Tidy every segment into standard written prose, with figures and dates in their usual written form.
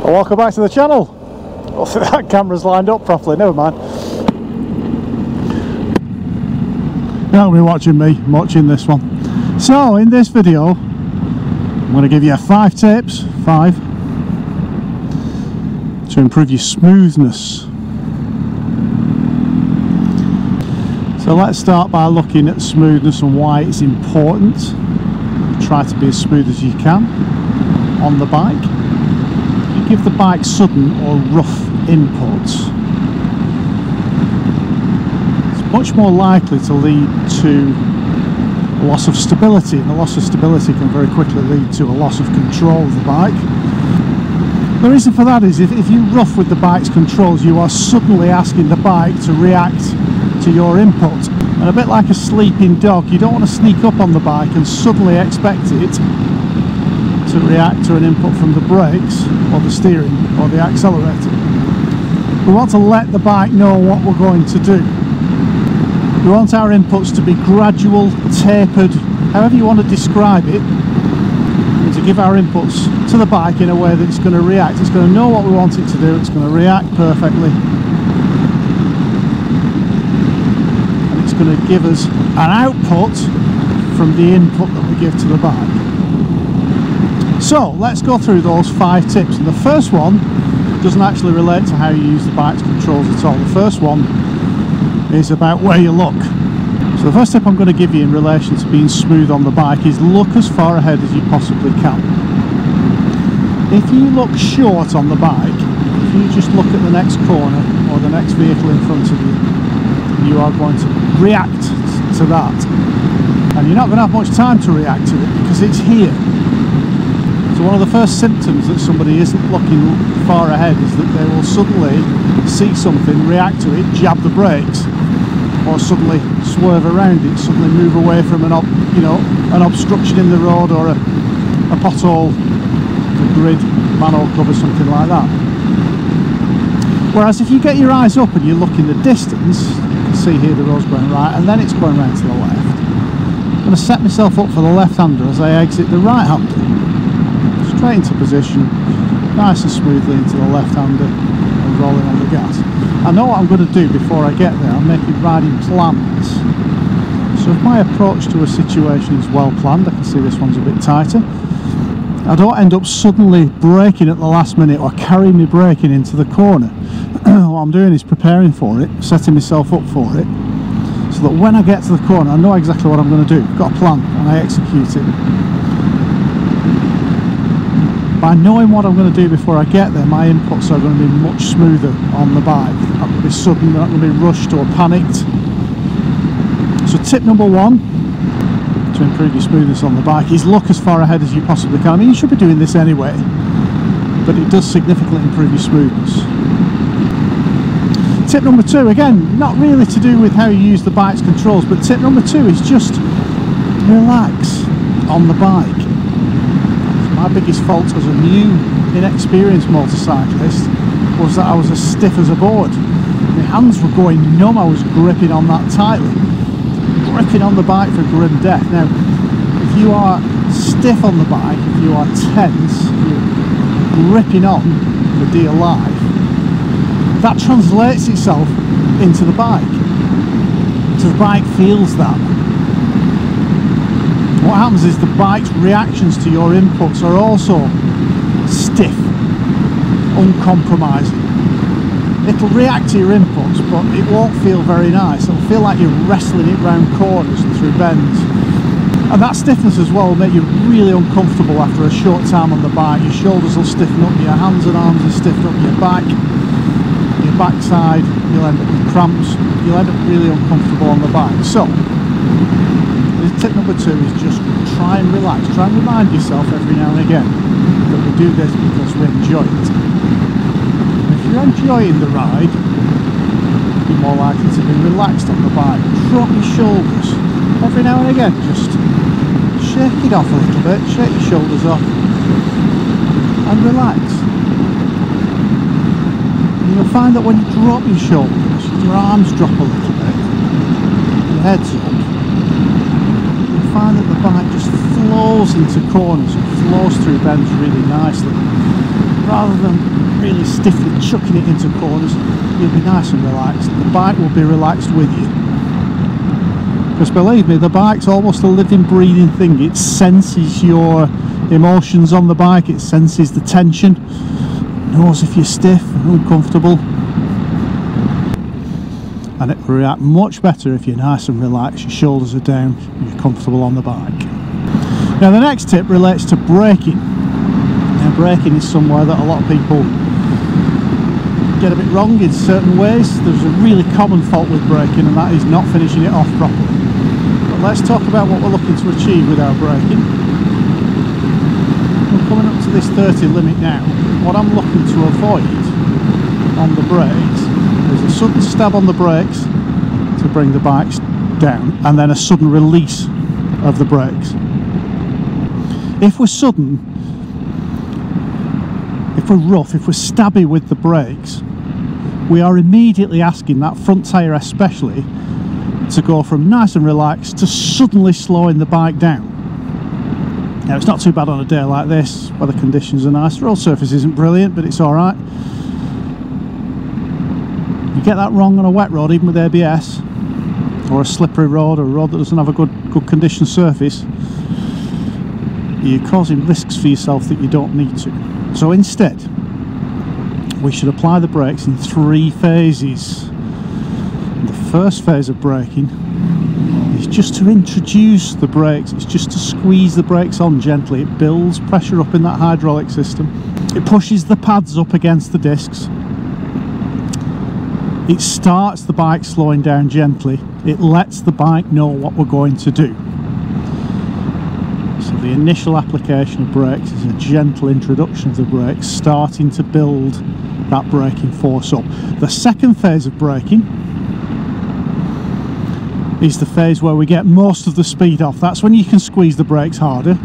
Well, welcome back to the channel. Well, that camera's lined up properly, never mind. You're not going to be watching me, I'm watching this one. So, in this video, I'm going to give you 5 tips, 5, to improve your smoothness. So let's start by looking at smoothness and why it's important. Try to be as smooth as you can on the bike. You give the bike sudden or rough inputs, it's much more likely to lead to a loss of stability, and a loss of stability can very quickly lead to a loss of control of the bike. The reason for that is if you rough with the bike's controls, you are suddenly asking the bike to react to your input, and a bit like a sleeping dog, you don't want to sneak up on the bike and suddenly expect it to react to an input from the brakes or the steering or the accelerator. We want to let the bike know what we're going to do. We want our inputs to be gradual, tapered, however you want to describe it, and to give our inputs to the bike in a way that it's going to react. It's going to know what we want it to do, it's going to react perfectly, and it's going to give us an output from the input that we give to the bike. So let's go through those 5 tips, and the first one doesn't actually relate to how you use the bike's controls at all. The first one is about where you look. So the first tip I'm going to give you in relation to being smooth on the bike is look as far ahead as you possibly can. If you look short on the bike, if you just look at the next corner or the next vehicle in front of you, you are going to react to that, and you're not going to have much time to react to it because it's here. So one of the first symptoms that somebody isn't looking far ahead is that they will suddenly see something, react to it, jab the brakes, or suddenly swerve around it, suddenly move away from an obstruction in the road, or a pothole, a grid, manhole cover, something like that. Whereas if you get your eyes up and you look in the distance, you can see here the road's going right, and then it's going round to the left. I'm going to set myself up for the left-hander as I exit the right-hander. Straight into position, nice and smoothly into the left-hander, and rolling on the gas. I know what I'm going to do before I get there. I'm making riding plans. So if my approach to a situation is well planned, I can see this one's a bit tighter, I don't end up suddenly braking at the last minute or carrying me braking into the corner. What I'm doing is preparing for it, setting myself up for it, so that when I get to the corner I know exactly what I'm going to do. I've got a plan and I execute it. By knowing what I'm going to do before I get there, my inputs are going to be much smoother on the bike. They're not going to be sudden, they're not going to be rushed or panicked. So tip number 1 to improve your smoothness on the bike is look as far ahead as you possibly can. I mean, you should be doing this anyway, but it does significantly improve your smoothness. Tip number 2, again, not really to do with how you use the bike's controls, but tip number 2 is just relax on the bike. My biggest fault as a new, inexperienced motorcyclist was that I was as stiff as a board. My hands were going numb, I was gripping on that tightly. Gripping on the bike for grim death. Now, if you are stiff on the bike, if you are tense, if you're gripping on for dear life, that translates itself into the bike. So the bike feels that. What happens is the bike's reactions to your inputs are also stiff, uncompromising. It'll react to your inputs, but it won't feel very nice. It'll feel like you're wrestling it round corners and through bends. And that stiffness as well will make you really uncomfortable after a short time on the bike. Your shoulders will stiffen up, your hands and arms will stiffen up, your backside, you'll end up with cramps, you'll end up really uncomfortable on the bike. So, tip number 2 is just try and relax, try and remind yourself every now and again that we do this because we enjoy it. And if you're enjoying the ride, you're more likely to be relaxed on the bike. Drop your shoulders every now and again, just shake it off a little bit, shake your shoulders off and relax. And you'll find that when you drop your shoulders, your arms drop a little bit, your head's up, find that the bike just flows into corners and flows through bends really nicely. rather than really stiffly chucking it into corners, you'll be nice and relaxed. The bike will be relaxed with you. Because believe me, the bike's almost a living, breathing thing. It senses your emotions on the bike, it senses the tension, knows if you're stiff and uncomfortable, and it will react much better if you're nice and relaxed, your shoulders are down, you're comfortable on the bike. Now the next tip relates to braking. Now braking is somewhere that a lot of people get a bit wrong in certain ways. There's a really common fault with braking, and that is not finishing it off properly. But let's talk about what we're looking to achieve with our braking. We're coming up to this 30 limit now. What I'm looking to avoid on the brakes is a sudden stab on the brakes to bring the bikes down, and then a sudden release of the brakes. If we're sudden, if we're rough, if we're stabby with the brakes, we are immediately asking that front tyre especially to go from nice and relaxed to suddenly slowing the bike down. Now it's not too bad on a day like this, weather conditions are nice, the road surface isn't brilliant, but it's alright. You get that wrong on a wet road, even with ABS, or a slippery road, or a road that doesn't have a good conditioned surface, you're causing risks for yourself that you don't need to. So instead, we should apply the brakes in 3 phases. The first phase of braking is just to introduce the brakes, it's just to squeeze the brakes on gently. It builds pressure up in that hydraulic system, it pushes the pads up against the discs, it starts the bike slowing down gently, it lets the bike know what we're going to do. So the initial application of brakes is a gentle introduction of the brakes, starting to build that braking force up. The second phase of braking is the phase where we get most of the speed off. That's when you can squeeze the brakes harder.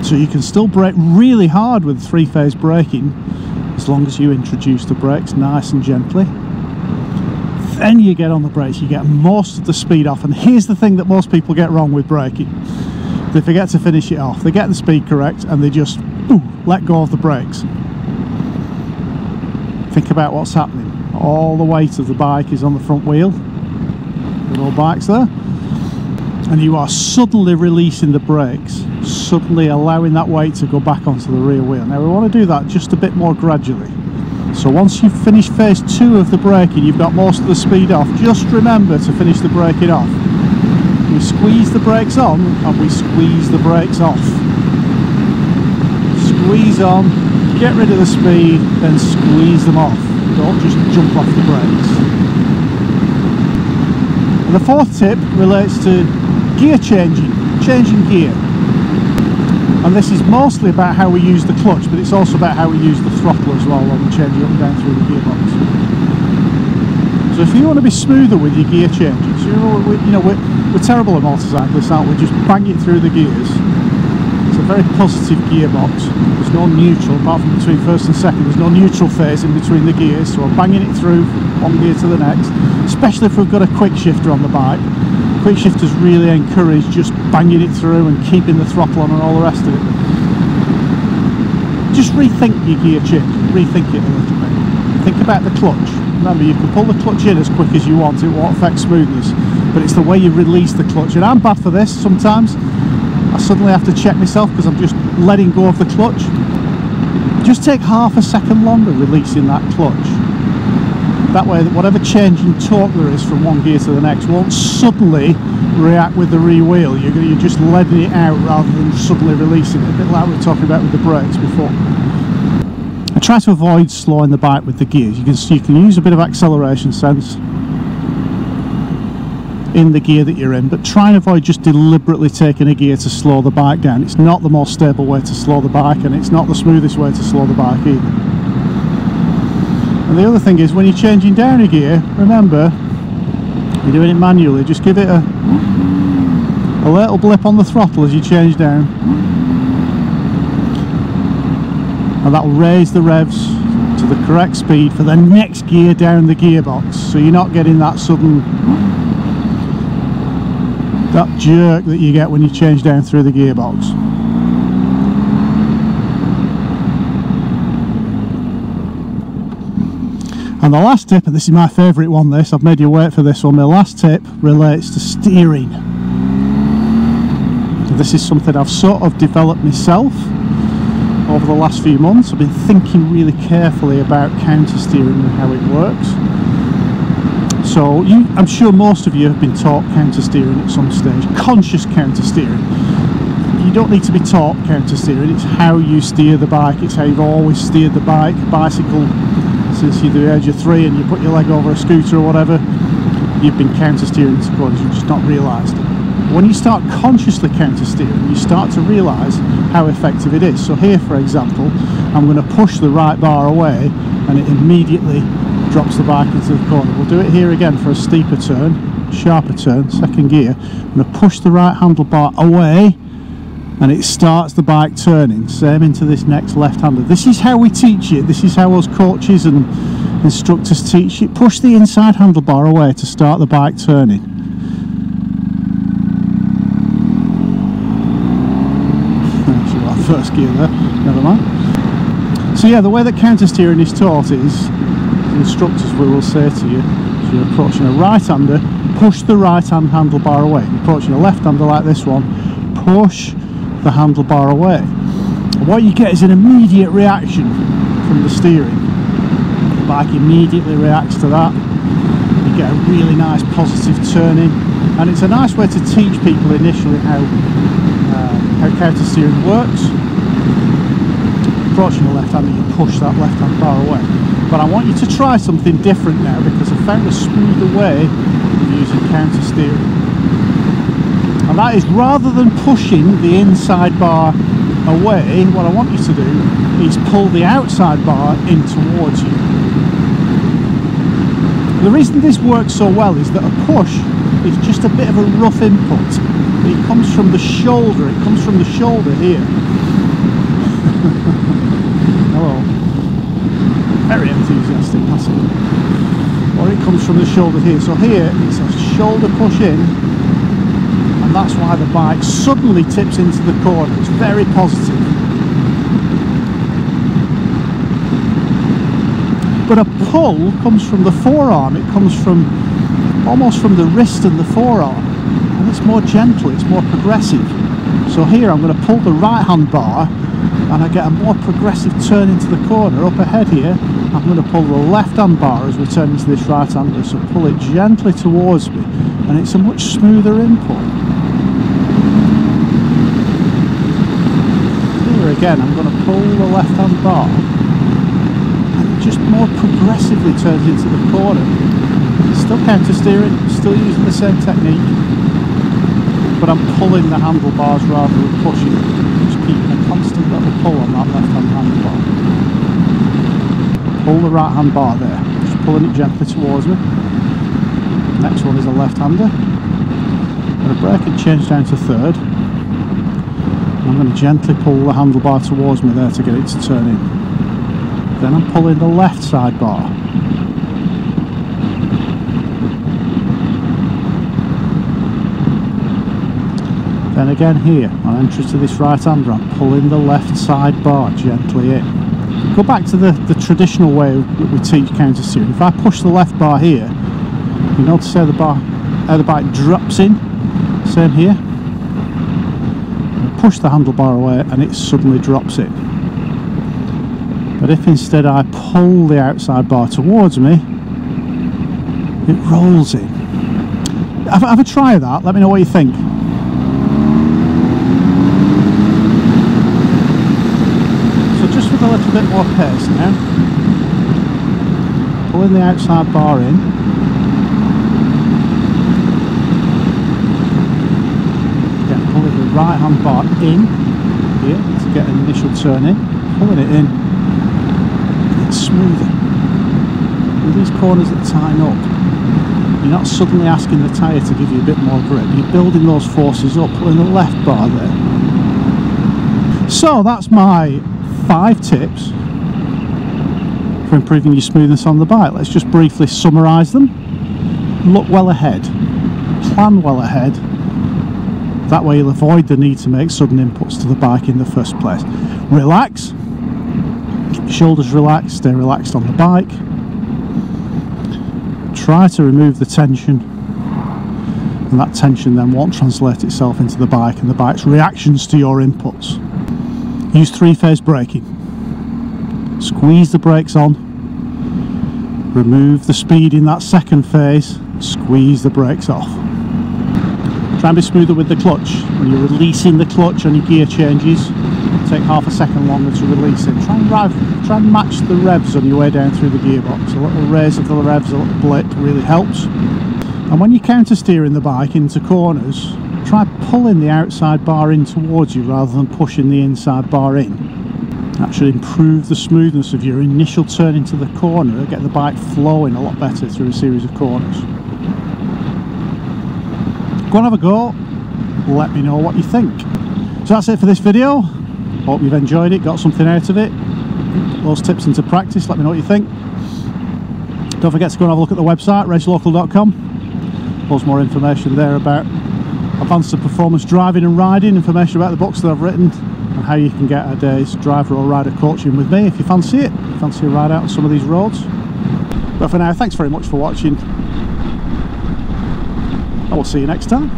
So you can still brake really hard with 3-phase braking as long as you introduce the brakes nice and gently. Then you get on the brakes, you get most of the speed off. And here's the thing that most people get wrong with braking. They forget to finish it off. They get the speed correct and they just let go of the brakes. Think about what's happening. All the weight of the bike is on the front wheel. Good old bikes there. And you are suddenly releasing the brakes, suddenly allowing that weight to go back onto the rear wheel. Now we want to do that just a bit more gradually. So once you've finished phase 2 of the braking, you've got most of the speed off, just remember to finish the braking off. We squeeze the brakes on and we squeeze the brakes off. Squeeze on, get rid of the speed, then squeeze them off. Don't just jump off the brakes. And the 4th tip relates to gear changing gear. And this is mostly about how we use the clutch, but it's also about how we use the throttle as well when we change it up and down through the gearbox. So if you want to be smoother with your gear changes, we're terrible at motorcyclists, aren't we? Just bang it through the gears. It's a very positive gearbox. There's no neutral, apart from between first and second, there's no neutral phase in between the gears, so we're banging it through one gear to the next, especially if we've got a quick shifter on the bike. Quick shifters really encourage just banging it through and keeping the throttle on and all the rest of it. Just rethink your gear change, rethink it a little bit. Think about the clutch. Remember, you can pull the clutch in as quick as you want, it won't affect smoothness, but it's the way you release the clutch. And I'm bad for this sometimes. I suddenly have to check myself because I'm just letting go of the clutch. Just take half a second longer releasing that clutch. That way, whatever change in torque there is from one gear to the next won't suddenly react with the rear wheel. You're just letting it out rather than suddenly releasing it, a bit like we were talking about with the brakes before. I try to avoid slowing the bike with the gears. You can use a bit of acceleration sense in the gear that you're in, but try and avoid just deliberately taking a gear to slow the bike down. It's not the most stable way to slow the bike, and it's not the smoothest way to slow the bike either. And the other thing is, when you're changing down a gear, remember, you're doing it manually, just give it a little blip on the throttle as you change down, and that will raise the revs to the correct speed for the next gear down the gearbox, so you're not getting that sudden jerk that you get when you change down through the gearbox. And the last tip, and this is my favourite one, I've made you wait for this one, my last tip relates to steering. This is something I've sort of developed myself over the last few months. I've been thinking really carefully about counter steering and how it works. So I'm sure most of you have been taught counter steering at some stage, conscious counter steering. You don't need to be taught counter steering, it's how you steer the bike, it's how you've always steered the bike, bicycle, since you're the age of 3 and you put your leg over a scooter or whatever, you've been counter steering into corners, you've just not realised. When you start consciously counter steering, you start to realise how effective it is. So here, for example, I'm going to push the right bar away and it immediately drops the bike into the corner. We'll do it here again for a steeper turn, sharper turn, second gear. I'm going to push the right handlebar away and it starts the bike turning. Same into this next left-hander. This is how we teach it. This is how us coaches and instructors teach it. Push the inside handlebar away to start the bike turning. Actually, first gear there, never mind. So yeah, the way that counter steering is taught is, instructors will say to you, so you're approaching a right-hander, push the right-hand handlebar away. You're approaching a left-hander like this one, push the handlebar away. And what you get is an immediate reaction from the steering. The bike immediately reacts to that. You get a really nice positive turning, and it's a nice way to teach people initially how counter steering works. Approaching the left-hander, you push that left-hand bar away. But I want you to try something different now, because I found a smoother way of using counter steering. And that is, rather than pushing the inside bar away, what I want you to do is pull the outside bar in towards you. The reason this works so well is that a push is just a bit of a rough input. It comes from the shoulder, here. Hello. Very enthusiastic passing. Or it comes from the shoulder here. So here it's a shoulder push in, and that's why the bike suddenly tips into the corner. It's very positive. But a pull comes from the forearm. It comes from almost from the wrist and the forearm, and it's more gentle, it's more progressive. So here I'm going to pull the right hand bar and I get a more progressive turn into the corner. Up ahead here I'm going to pull the left hand bar as we turn into this right hander, so pull it gently towards me, and it's a much smoother input. Here again I'm going to pull the left hand bar and it just more progressively turns into the corner. Still counter steering, still using the same technique, but I'm pulling the handlebars rather than pushing. Just keeping a constant little pull on that left hand handlebar. Pull the right hand bar there, just pulling it gently towards me. Next one is a left hander. I'm going to brake and change down to third. And I'm going to gently pull the handlebar towards me there to get it to turn in. Then I'm pulling the left side bar. Then again here, on entry to this right hander, I'm pulling the left side bar gently in. Go back to the traditional way that we teach counter steering. If I push the left bar here, you notice how the bike drops in. Same here. I push the handlebar away and it suddenly drops in. But if instead I pull the outside bar towards me, it rolls in. Have a try of that, let me know what you think. Just with a little bit more pace now. Pulling the outside bar in. Again, pulling the right hand bar in here to get an initial turn in. Pulling it in. It's smoother. With these corners that tighten up, you're not suddenly asking the tyre to give you a bit more grip. You're building those forces up, pulling the left bar there. So that's my 5 tips for improving your smoothness on the bike. Let's just briefly summarise them. Look well ahead, plan well ahead, that way you'll avoid the need to make sudden inputs to the bike in the first place. Relax, keep your shoulders relaxed, stay relaxed on the bike. try to remove the tension, and that tension then won't translate itself into the bike and the bike's reactions to your inputs. Use three-phase braking. Squeeze the brakes on, remove the speed in that second phase, squeeze the brakes off. Try and be smoother with the clutch. When you're releasing the clutch on your gear changes, take half a second longer to release it. Try and match the revs on your way down through the gearbox. A little raise of the revs, a little blip really helps. And when you're counter steering the bike into corners, try pulling the outside bar in towards you rather than pushing the inside bar in. That should improve the smoothness of your initial turn into the corner and get the bike flowing a lot better through a series of corners. Go and have a go, let me know what you think. So that's it for this video. Hope you've enjoyed it, got something out of it. Put those tips into practice, let me know what you think. Don't forget to go and have a look at the website, reglocal.com. Loads more information there about advanced performance driving and riding, information about the books that I've written, and how you can get a day's driver or rider coaching with me if you fancy it. If you fancy a ride out on some of these roads. But for now, thanks very much for watching. I will see you next time.